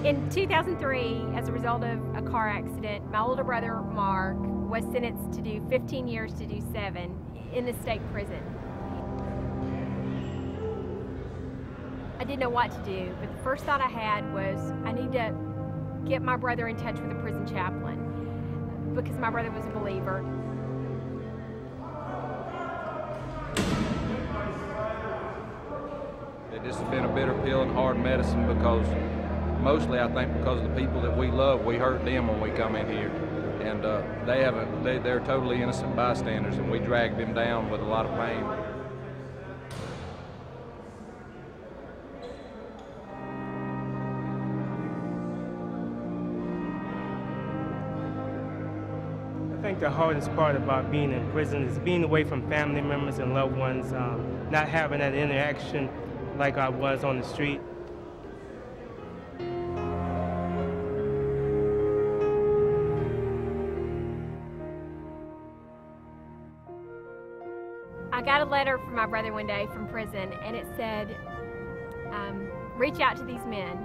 In 2003, as a result of a car accident, my older brother, Mark, was sentenced to do 15 years to do 7 in the state prison. I didn't know what to do, but the first thought I had was I need to get my brother in touch with a prison chaplain because my brother was a believer. This has been a bitter pill and hard medicine because mostly I think because of the people that we love, we hurt them when we come in here. And they're totally innocent bystanders, and we drag them down with a lot of pain. I think the hardest part about being in prison is being away from family members and loved ones, not having that interaction like I was on the street. I got a letter from my brother one day from prison, and it said, reach out to these men,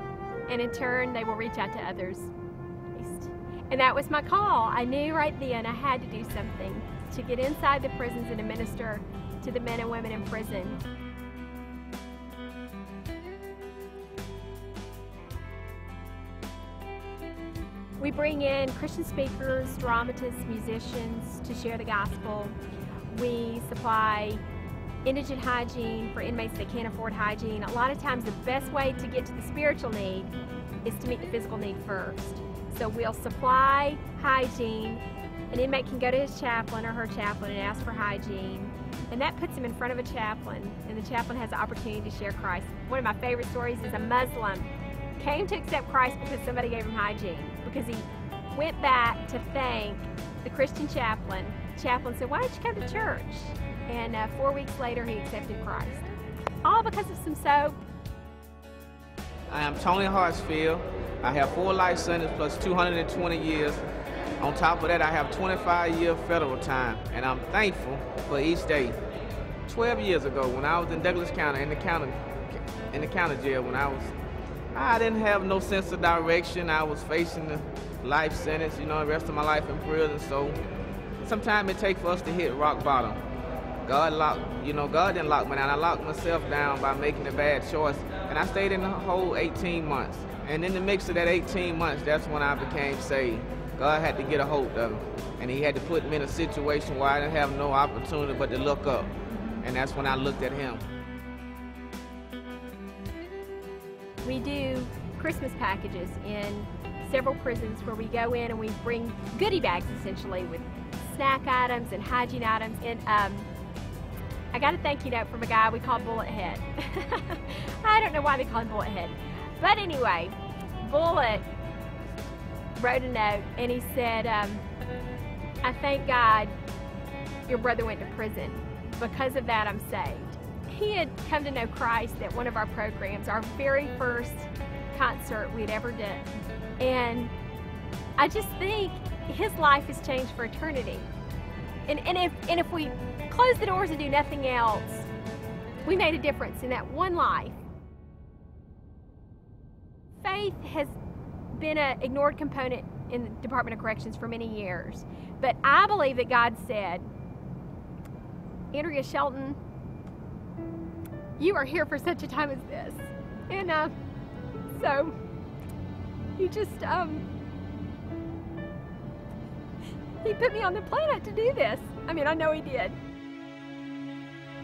and in turn they will reach out to others. And that was my call. I knew right then I had to do something to get inside the prisons and to minister to the men and women in prison. We bring in Christian speakers, dramatists, musicians to share the gospel. We supply indigent hygiene for inmates that can't afford hygiene. A lot of times the best way to get to the spiritual need is to meet the physical need first. So we'll supply hygiene. An inmate can go to his chaplain or her chaplain and ask for hygiene. And that puts him in front of a chaplain, and the chaplain has the opportunity to share Christ. One of my favorite stories is a Muslim came to accept Christ because somebody gave him hygiene, because he went back to thank the Christian chaplain. The chaplain said, why did you come to church? And 4 weeks later, he accepted Christ. All because of some soap. I am Tony Hartsfield. I have 4 life sentences plus 220 years. On top of that, I have 25-year federal time, and I'm thankful for each day. 12 years ago, when I was in Douglas County, in the county jail, I didn't have no sense of direction. I was facing the life sentence, the rest of my life in prison. So sometimes it takes for us to hit rock bottom. God didn't lock me down. I locked myself down by making a bad choice, and I stayed in the whole 18 months. And in the mix of that 18 months, that's when I became saved. God had to get a hold of me, and he had to put me in a situation where I didn't have no opportunity but to look up. And that's when I looked at him. We do Christmas packages in several prisons where we go in and we bring goodie bags essentially with snack items and hygiene items. And I got a thank you note from a guy we call Bullet Head. I don't know why they call him Bullet Head. But anyway, Bullet wrote a note and he said, I thank God your brother went to prison. Because of that, I'm saved. He had come to know Christ at one of our programs, our very first concert we'd ever done. And I just think his life has changed for eternity. And if we close the doors and do nothing else, we made a difference in that one life. Faith has been an ignored component in the Department of Corrections for many years. But I believe that God said, Andrea Shelton, you are here for such a time as this. And so he just, he put me on the planet to do this. I mean, I know he did.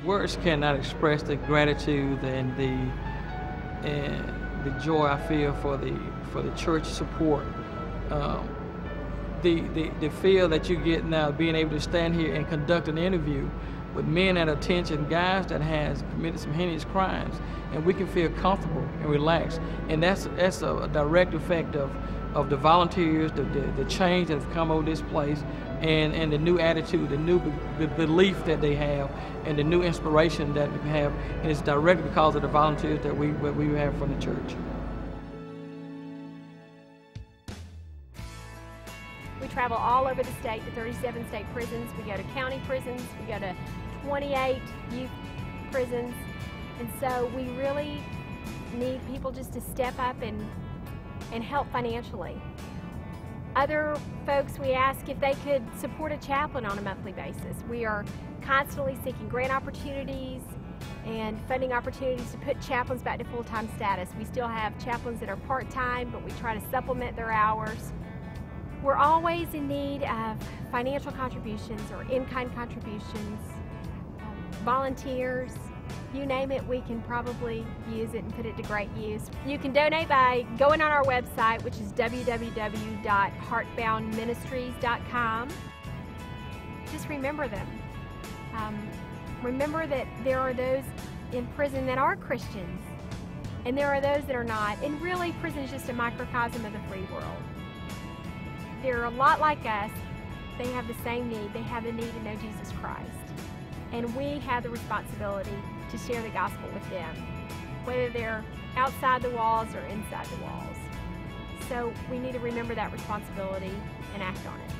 Words cannot express the gratitude and the joy I feel for the church support. The feel that you get now being able to stand here and conduct an interview with men at attention, guys that has committed some heinous crimes, and we can feel comfortable and relaxed. And that's a direct effect of the volunteers, the change that have come over this place, and the new attitude, the new belief that they have, and the new inspiration that we have. And it's directly because of the volunteers that we have from the church. We travel all over the state to 37 state prisons. We go to county prisons. We go to 28 youth prisons. And so we really need people just to step up and and help financially. Other folks, we ask if they could support a chaplain on a monthly basis. We are constantly seeking grant opportunities and funding opportunities to put chaplains back to full-time status. We still have chaplains that are part-time, but we try to supplement their hours. We're always in need of financial contributions or in-kind contributions, volunteers. You name it, we can probably use it and put it to great use. You can donate by going on our website, which is www.heartboundministries.com. Just remember them. Remember that there are those in prison that are Christians, and there are those that are not. And really, prison is just a microcosm of the free world. They're a lot like us. They have the same need. They have the need to know Jesus Christ. And we have the responsibility to share the gospel with them, whether they're outside the walls or inside the walls. So we need to remember that responsibility and act on it.